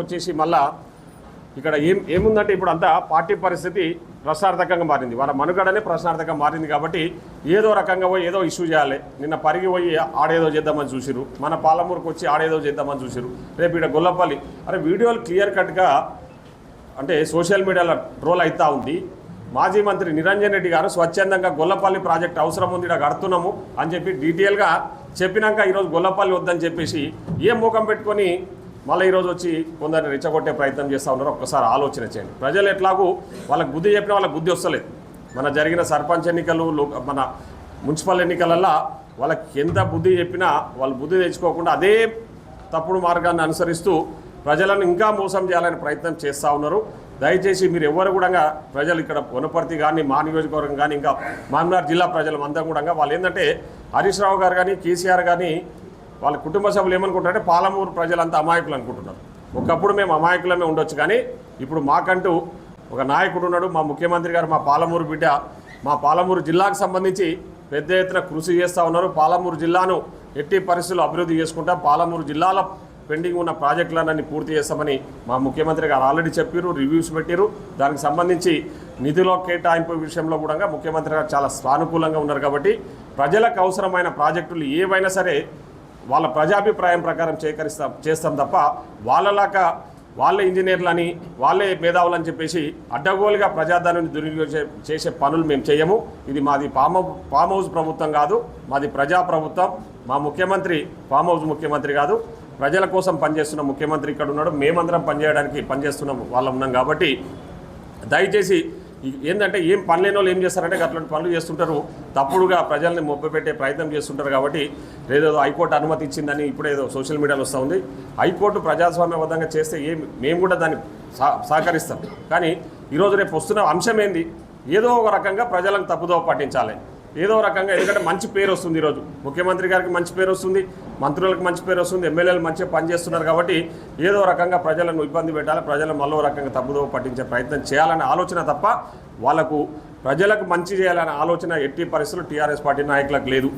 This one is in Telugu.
వచ్చేసి మళ్ళా ఇక్కడ ఏముందంటే ఇప్పుడు అంతా పార్టీ పరిస్థితి ప్రశ్నార్థకంగా మారింది. వాళ్ళ మనుగడనే ప్రశ్నార్థకంగా మారింది కాబట్టి ఏదో రకంగా పోయి ఏదో ఇష్యూ చేయాలి. నిన్న పరిగి పోయి ఆడేదో చేద్దామని చూసిరు, మన పాలమూరుకు వచ్చి ఆడేదో చేద్దామని చూసిరు. రేపు ఇక్కడ గొల్లపల్లి అరే వీడియోలు క్లియర్ కట్గా అంటే సోషల్ మీడియాలో ట్రోల్ అవుతూ ఉంది. మాజీ మంత్రి నిరంజన్ రెడ్డి గారు స్వచ్ఛందంగా గొల్లపల్లి ప్రాజెక్ట్ అవసరం ఉంది, ఇక్కడ కడుతున్నాము అని చెప్పి డీటెయిల్గా చెప్పినాక ఈరోజు గొల్లపల్లి వద్దని చెప్పేసి ఏం ముఖం పెట్టుకొని మళ్ళీ ఈరోజు వచ్చి కొందరిని రెచ్చగొట్టే ప్రయత్నం చేస్తూ ఉన్నారు. ఒక్కసారి ఆలోచన చేయండి. ప్రజలు ఎట్లాగూ వాళ్ళకి బుద్ధి చెప్పినా వాళ్ళకి బుద్ధి వస్తలేదు. మన జరిగిన సర్పంచ్ ఎన్నికలు, మన మున్సిపల్ ఎన్నికలల్లో వాళ్ళకి ఎంత బుద్ధి చెప్పినా వాళ్ళు బుద్ధి తెచ్చుకోకుండా అదే తప్పుడు మార్గాన్ని అనుసరిస్తూ ప్రజలను ఇంకా మోసం చేయాలని ప్రయత్నం చేస్తూ ఉన్నారు. దయచేసి మీరు ఎవరు కూడా ప్రజలు ఇక్కడ వనపర్తి కానీ మా నియోజకవర్గం కానీ ఇంకా మామనార్ జిల్లా ప్రజలు అంతా కూడా వాళ్ళు ఏంటంటే హరీష్ రావు గారు కానీ కేసీఆర్ కానీ వాళ్ళ కుటుంబ సభ్యులు ఏమనుకుంటారంటే పాలమూరు ప్రజలంతా అమాయకులు అనుకుంటున్నారు. ఒకప్పుడు మేము అమాయకులమే ఉండొచ్చు, కానీ ఇప్పుడు మాకంటూ ఒక నాయకుడు ఉన్నాడు. మా ముఖ్యమంత్రి గారు మా పాలమూరు బిడ్డ, మా పాలమూరు జిల్లాకు సంబంధించి పెద్ద ఎత్తున కృషి చేస్తూ ఉన్నారు. పాలమూరు జిల్లాను ఎట్టి పరిస్థితుల్లో అభివృద్ధి చేసుకుంటా పాలమూరు జిల్లాలో పెండింగ్ ఉన్న ప్రాజెక్టులన్నీ పూర్తి చేస్తామని మా ముఖ్యమంత్రి గారు ఆల్రెడీ చెప్పారు, రివ్యూస్ పెట్టారు. దానికి సంబంధించి నిధుల కేటాయింపు విషయంలో కూడా ముఖ్యమంత్రి గారు చాలా సానుకూలంగా ఉన్నారు. కాబట్టి ప్రజలకు అవసరమైన ప్రాజెక్టులు ఏవైనా సరే వాళ్ళ ప్రజాభిప్రాయం ప్రకారం చేస్తాం తప్ప వాళ్ళలాగా వాళ్ళే ఇంజనీర్లని వాళ్ళే మేధావులని చెప్పేసి అడ్డగోలుగా ప్రజాధనాన్ని దుర్వినియోగం చేసే పనులు మేము చేయము. ఇది మాది ఫామ్ హౌస్ ప్రభుత్వం కాదు, మాది ప్రజా ప్రభుత్వం. మా ముఖ్యమంత్రి ఫామ్ హౌస్ ముఖ్యమంత్రి కాదు, ప్రజల కోసం పనిచేస్తున్న ముఖ్యమంత్రి ఇక్కడ ఉన్నాడు. మేమందరం పనిచేయడానికి పనిచేస్తున్నాం వాళ్ళం ఉన్నాం. కాబట్టి దయచేసి ఏంటంటే ఏం పని లేని వాళ్ళు ఏం చేస్తారంటే అట్లాంటి పనులు చేస్తుంటారు, తప్పుడుగా ప్రజల్ని మొబ్బపెట్టే ప్రయత్నం చేస్తుంటారు. కాబట్టి ఏదో హైకోర్టు అనుమతి ఇచ్చిందని ఇప్పుడేదో సోషల్ మీడియాలో వస్తూ ఉంది. హైకోర్టు ప్రజాస్వామ్యబద్ధంగా చేస్తే మేము కూడా దాన్ని సహకరిస్తాం. కానీ ఈరోజు రేపు వస్తున్న అంశం ఏంది, ఏదో ఒక రకంగా ప్రజలకు తప్పుదోవ పట్టించాలి, ఏదో రకంగా. ఎందుకంటే మంచి పేరు వస్తుంది, ఈరోజు ముఖ్యమంత్రి గారికి మంచి పేరు వస్తుంది, మంత్రులకు మంచి పేరు వస్తుంది, ఎమ్మెల్యేలు మంచిగా పనిచేస్తున్నారు. కాబట్టి ఏదో రకంగా ప్రజలను ఇబ్బంది పెట్టాలి, ప్రజలను మళ్ళీ రకంగా తప్పుదోవ పట్టించే ప్రయత్నం చేయాలనే ఆలోచన తప్ప వాళ్ళకు ప్రజలకు మంచి చేయాలనే ఆలోచన ఎట్టి పరిస్థితుల్లో టీఆర్ఎస్ పార్టీ నాయకులకు లేదు.